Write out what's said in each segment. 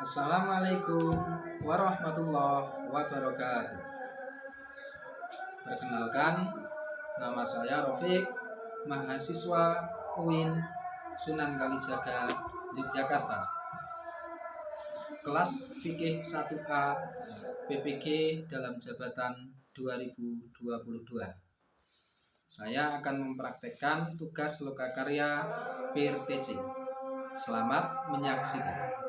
Assalamualaikum warahmatullahi wabarakatuh. Perkenalkan, nama saya Rofik, mahasiswa UIN Sunan Kalijaga, Yogyakarta. Kelas Fikih 1A PPG dalam jabatan 2022. Saya akan mempraktekkan tugas lokakarya peer teaching. Selamat menyaksikan.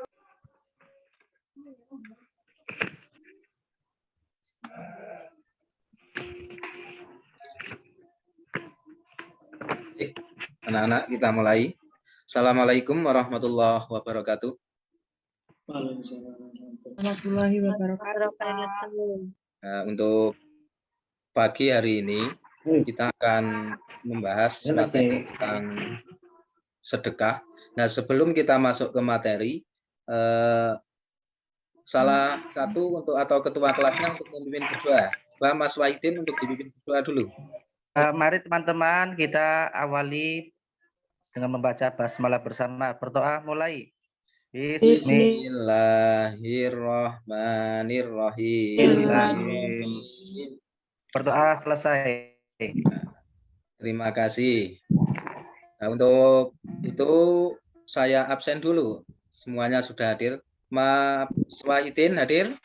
Anak-anak, kita mulai. Assalamualaikum warahmatullahi wabarakatuh. Warahmatullahi wabarakatuh. Untuk pagi hari ini kita akan membahas materi tentang sedekah. Nah, sebelum kita masuk ke materi, salah satu atau ketua kelasnya untuk memimpin berdoa. Pak Mas Wahidin untuk dipimpin berdoa dulu. Mari teman-teman kita awali dengan membaca basmalah bersama. Berdoa mulai. Bismillahirrahmanirrahim. Berdoa selesai. Terima kasih. Nah, untuk itu saya absen dulu. Semuanya sudah hadir. Mas Wahidin hadir?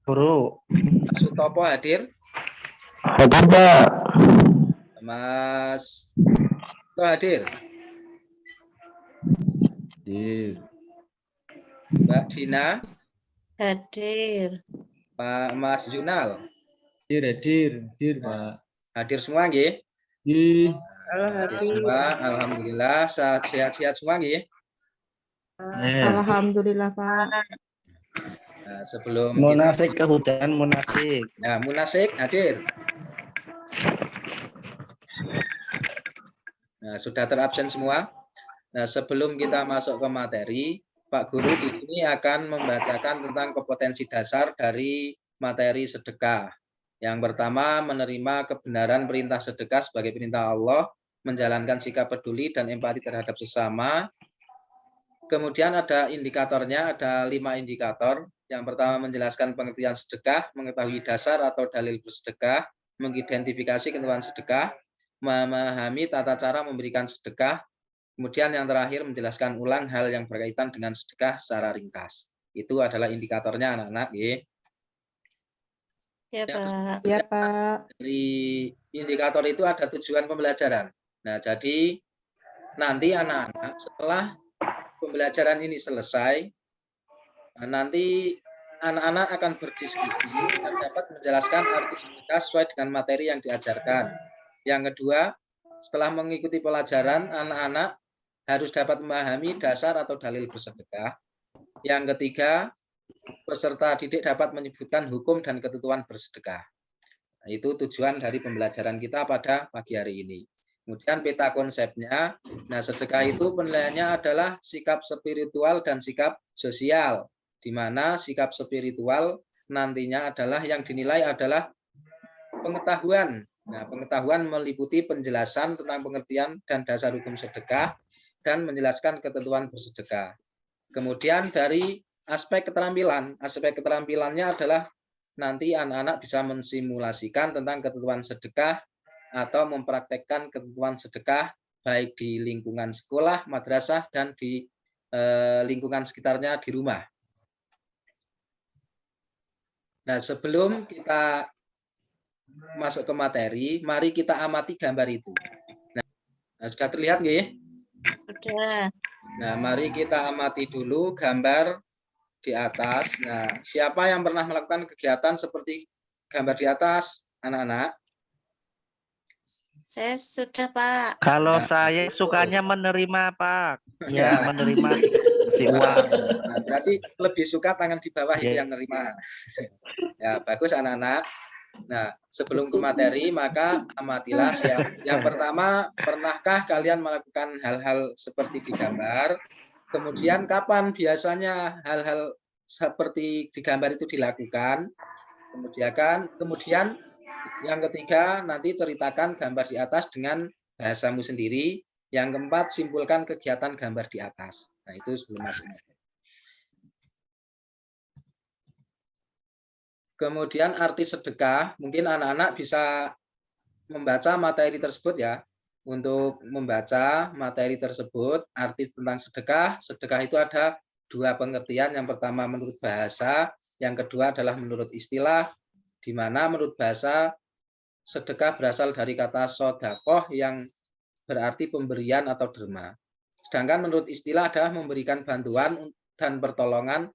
Guru. Mas Sutopo hadir? Hadir, Pak. Mas Itu hadir? Mbak Dina? Hadir. Pak Mas Junal? Hadir, Pak. Hadir semua nggih? Hadir semua, alhamdulillah. Sehat-sehat semua nggih? Alhamdulillah, Pak. Nah, sebelum Munasik kehujanan munasik. Nah, munasik hadir. Nah, sudah terabsen semua. Nah, sebelum kita masuk ke materi, Pak Guru di sini akan membacakan tentang kompetensi dasar dari materi sedekah. Yang pertama, menerima kebenaran perintah sedekah sebagai perintah Allah, menjalankan sikap peduli dan empati terhadap sesama. Kemudian ada indikatornya, ada 5 indikator. Yang pertama, menjelaskan pengertian sedekah, mengetahui dasar atau dalil bersedekah, mengidentifikasi ketentuan sedekah, memahami tata cara memberikan sedekah. Kemudian yang terakhir, menjelaskan ulang hal yang berkaitan dengan sedekah secara ringkas. Itu adalah indikatornya, anak-anak. Ya, Pak. Ya, Pak. Dari indikator itu ada tujuan pembelajaran. Nah, jadi nanti anak-anak setelah pembelajaran ini selesai, nanti anak-anak akan berdiskusi dan dapat menjelaskan arti sedekah sesuai dengan materi yang diajarkan. Yang kedua, setelah mengikuti pelajaran, anak-anak harus dapat memahami dasar atau dalil bersedekah. Yang ketiga, peserta didik dapat menyebutkan hukum dan ketentuan bersedekah. Nah, itu tujuan dari pembelajaran kita pada pagi hari ini. Kemudian peta konsepnya, nah sedekah itu penilaiannya adalah sikap spiritual dan sikap sosial, di mana sikap spiritual nantinya adalah yang dinilai adalah pengetahuan. Nah, pengetahuan meliputi penjelasan tentang pengertian dan dasar hukum sedekah dan menjelaskan ketentuan bersedekah. Kemudian dari aspek keterampilannya adalah nanti anak-anak bisa mensimulasikan tentang ketentuan sedekah atau mempraktekkan ketentuan sedekah baik di lingkungan sekolah, madrasah, dan di lingkungan sekitarnya di rumah. Nah, sebelum kita masuk ke materi, mari kita amati gambar itu. Nah, sudah terlihat nggih? Sudah. Nah, mari kita amati dulu gambar di atas. Nah, siapa yang pernah melakukan kegiatan seperti gambar di atas, anak-anak? Saya sudah, Pak. Kalau saya sukanya menerima, Pak. Ya, menerima si uang. Nah, berarti lebih suka tangan di bawah itu yang menerima. Ya, bagus anak-anak. Nah, sebelum ke materi, maka amatilah yang pertama, pernahkah kalian melakukan hal-hal seperti di gambar? Kemudian kapan biasanya hal-hal seperti di gambar itu dilakukan? Kemudian yang ketiga, nanti ceritakan gambar di atas dengan bahasamu sendiri. Yang keempat, simpulkan kegiatan gambar di atas. Nah, itu sebelum masuk. Kemudian arti sedekah, mungkin anak-anak bisa membaca materi tersebut ya. Untuk membaca materi tersebut, arti tentang sedekah itu ada dua pengertian. Yang pertama menurut bahasa, yang kedua adalah menurut istilah, di mana menurut bahasa sedekah berasal dari kata sodakoh yang berarti pemberian atau derma. Sedangkan menurut istilah adalah memberikan bantuan dan pertolongan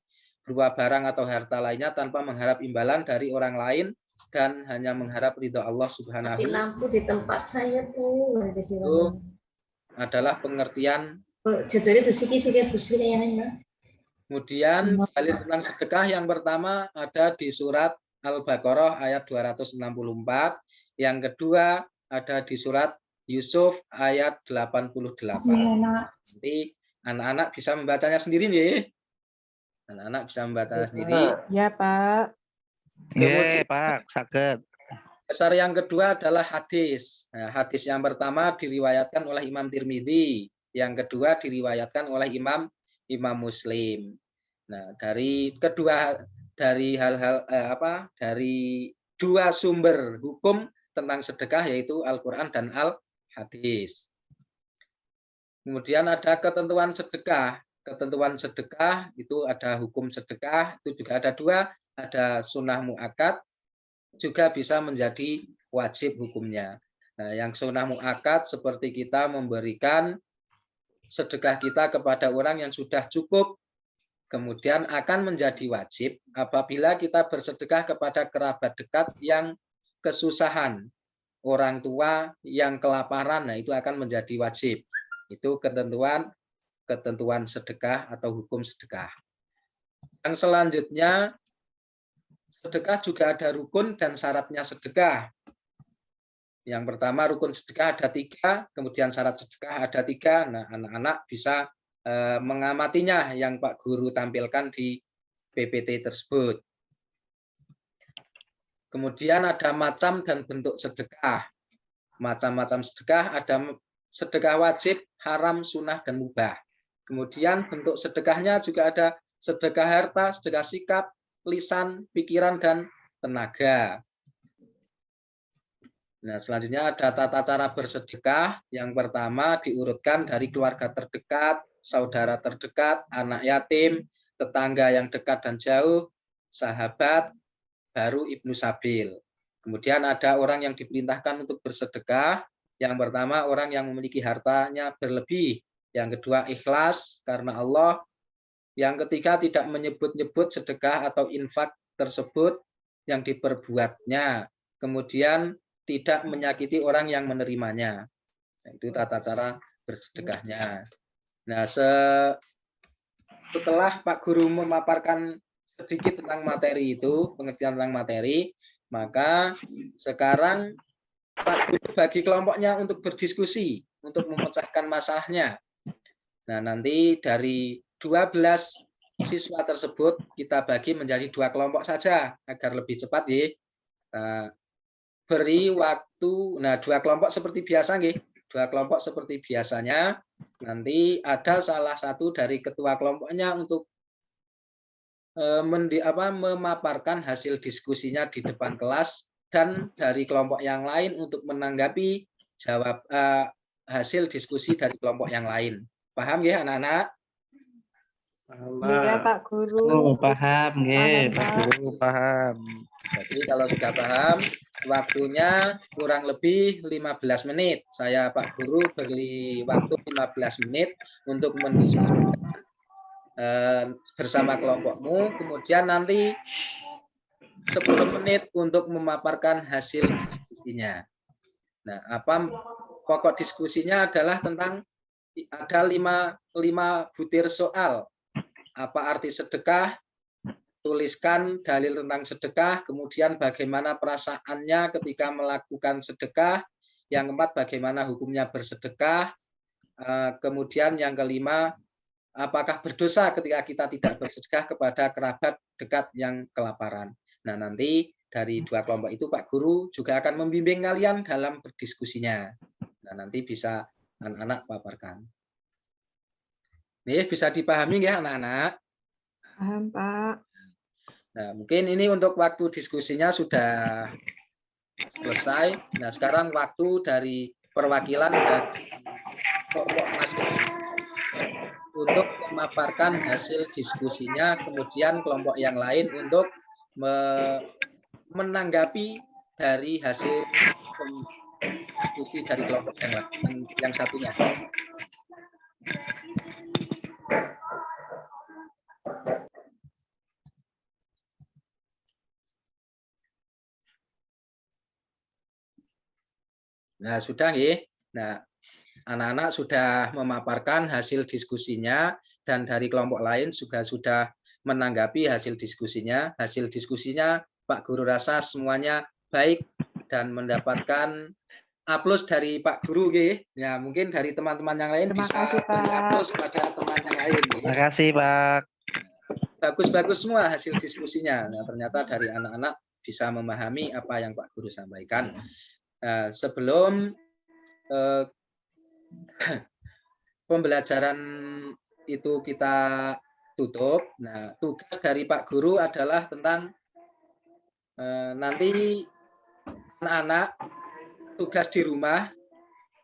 berupa barang atau harta lainnya tanpa mengharap imbalan dari orang lain dan hanya mengharap ridho Allah Subhanahu. Mati lampu di tempat saya tuh. Itu adalah pengertian. Jadinya tuh siki-siki busri ya. Kemudian dalil tentang sedekah yang pertama ada di surat Al-Baqarah ayat 264. Yang kedua ada di surat Yusuf ayat 88. Nanti anak-anak bisa membacanya sendiri nih. Anak-anak bisa membacanya sendiri. Ya, Pak. Oke, Pak, sakit. Dasar yang kedua adalah hadis. Nah, hadis yang pertama diriwayatkan oleh Imam Tirmidzi, yang kedua diriwayatkan oleh Imam Muslim. Nah, dari dua sumber hukum tentang sedekah yaitu Al-Qur'an dan Al-Hadis. Kemudian ada ketentuan sedekah. Ketentuan sedekah itu ada hukum sedekah, itu juga ada dua, ada sunnah muakkad, juga bisa menjadi wajib hukumnya. Nah, yang sunnah muakkad seperti kita memberikan sedekah kita kepada orang yang sudah cukup, kemudian akan menjadi wajib apabila kita bersedekah kepada kerabat dekat yang kesusahan, orang tua yang kelaparan, nah itu akan menjadi wajib. Itu ketentuan sedekah atau hukum sedekah. Yang selanjutnya, sedekah juga ada rukun dan syaratnya sedekah. Yang pertama, rukun sedekah ada 3, kemudian syarat sedekah ada 3. Nah, anak-anak bisa mengamatinya yang Pak Guru tampilkan di PPT tersebut. Kemudian ada macam dan bentuk sedekah. Macam-macam sedekah ada sedekah wajib, haram, sunnah, dan mubah. Kemudian bentuk sedekahnya juga ada sedekah harta, sedekah sikap, lisan, pikiran, dan tenaga. Nah, selanjutnya ada tata cara bersedekah. Yang pertama diurutkan dari keluarga terdekat, saudara terdekat, anak yatim, tetangga yang dekat dan jauh, sahabat, baru ibnu sabil. Kemudian ada orang yang diperintahkan untuk bersedekah. Yang pertama orang yang memiliki hartanya berlebih. Yang kedua ikhlas karena Allah. Yang ketiga tidak menyebut-nyebut sedekah atau infak tersebut yang diperbuatnya. Kemudian tidak menyakiti orang yang menerimanya. Nah, itu tata cara bersedekahnya. Nah, setelah Pak Guru memaparkan sedikit tentang materi itu, pengertian tentang materi, maka sekarang Pak Guru bagi kelompoknya untuk berdiskusi, untuk memecahkan masalahnya. Nah, nanti dari 12 siswa tersebut kita bagi menjadi 2 kelompok saja agar lebih cepat ya. Beri waktu, nah 2 kelompok seperti biasa nggih. 2 kelompok seperti biasanya. Nanti ada salah satu dari ketua kelompoknya untuk memaparkan hasil diskusinya di depan kelas dan dari kelompok yang lain untuk menanggapi hasil diskusi dari kelompok yang lain. Paham ya anak-anak? Iya, Pak Guru. Oh, paham, nggih, Pak Guru paham. Jadi kalau sudah paham, waktunya kurang lebih 15 menit. Saya Pak Guru beri waktu 15 menit untuk mendiskusikan bersama kelompokmu. Kemudian nanti 10 menit untuk memaparkan hasil diskusinya. Nah, apa pokok diskusinya adalah tentang ada 5 butir soal. Apa arti sedekah? Tuliskan dalil tentang sedekah, kemudian bagaimana perasaannya ketika melakukan sedekah. Yang keempat, bagaimana hukumnya bersedekah. Kemudian yang kelima, apakah berdosa ketika kita tidak bersedekah kepada kerabat dekat yang kelaparan. Nah, nanti dari 2 kelompok itu Pak Guru juga akan membimbing kalian dalam berdiskusinya. Nah, nanti bisa anak-anak paparkan. Nih, bisa dipahami ya anak-anak? Paham, Pak. Nah, mungkin ini untuk waktu diskusinya sudah selesai. Nah, sekarang waktu dari perwakilan dan kelompok masing-masing untuk memaparkan hasil diskusinya, kemudian kelompok yang lain untuk menanggapi dari hasil diskusi dari kelompok yang satunya. Nah, sudah ya. Nah, anak-anak sudah memaparkan hasil diskusinya dan dari kelompok lain juga sudah menanggapi hasil diskusinya. Hasil diskusinya Pak Guru rasa semuanya baik dan mendapatkan aplaus dari Pak Guru ya. Ya, mungkin dari teman-teman yang lain Terima bisa kasih, beri Pak. aplaus pada teman yang lain. Terima kasih, Pak. Bagus-bagus semua hasil diskusinya. Nah, ternyata dari anak-anak bisa memahami apa yang Pak Guru sampaikan. Nah, sebelum pembelajaran itu kita tutup, nah tugas dari Pak Guru adalah tentang nanti anak-anak tugas di rumah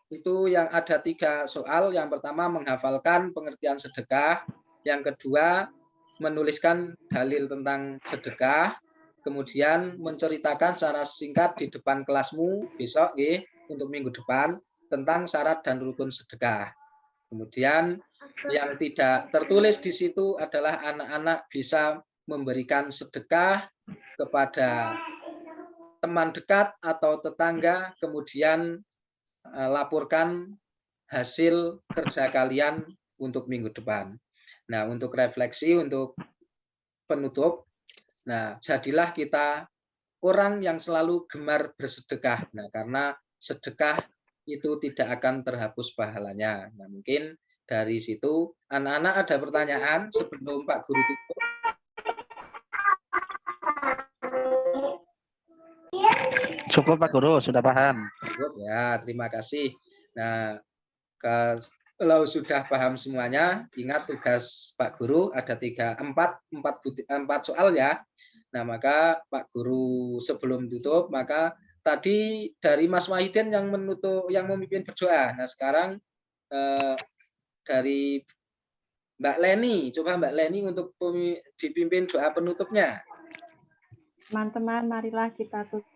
itu yang ada 3 soal. Yang pertama menghafalkan pengertian sedekah, yang kedua menuliskan dalil tentang sedekah, kemudian menceritakan secara singkat di depan kelasmu besok untuk minggu depan tentang syarat dan rukun sedekah. Kemudian yang tidak tertulis di situ adalah anak-anak bisa memberikan sedekah kepada teman dekat atau tetangga, kemudian laporkan hasil kerja kalian untuk minggu depan. Nah, untuk refleksi, untuk penutup, nah, jadilah kita orang yang selalu gemar bersedekah. Nah, karena sedekah itu tidak akan terhapus pahalanya. Nah, mungkin dari situ anak-anak ada pertanyaan sebelum Pak Guru tutup. Cukup Pak Guru, sudah paham. Cukup ya, terima kasih. Nah, kalau sudah paham semuanya, ingat tugas Pak Guru ada 4 soal ya. Nah, maka Pak Guru sebelum tutup, maka tadi dari Mas Wahidin yang memimpin berdoa. Nah, sekarang dari Mbak Leni, coba Mbak Leni untuk dipimpin doa penutupnya. Teman-teman, marilah kita tutup.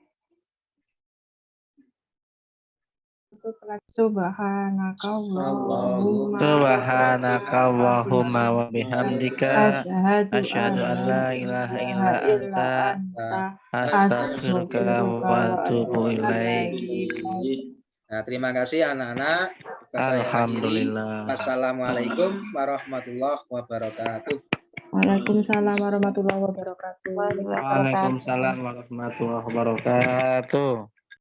Subhanakallahumma wa bihamdika asyhadu an la ilaha illa anta astaghfiruka wa atubu ilaik. Nah, terima kasih anak-anak. Alhamdulillah. Wassalamualaikum warahmatullahi wabarakatuh. Waalaikumsalam warahmatullahi wabarakatuh. Waalaikumsalam warahmatullahi wabarakatuh.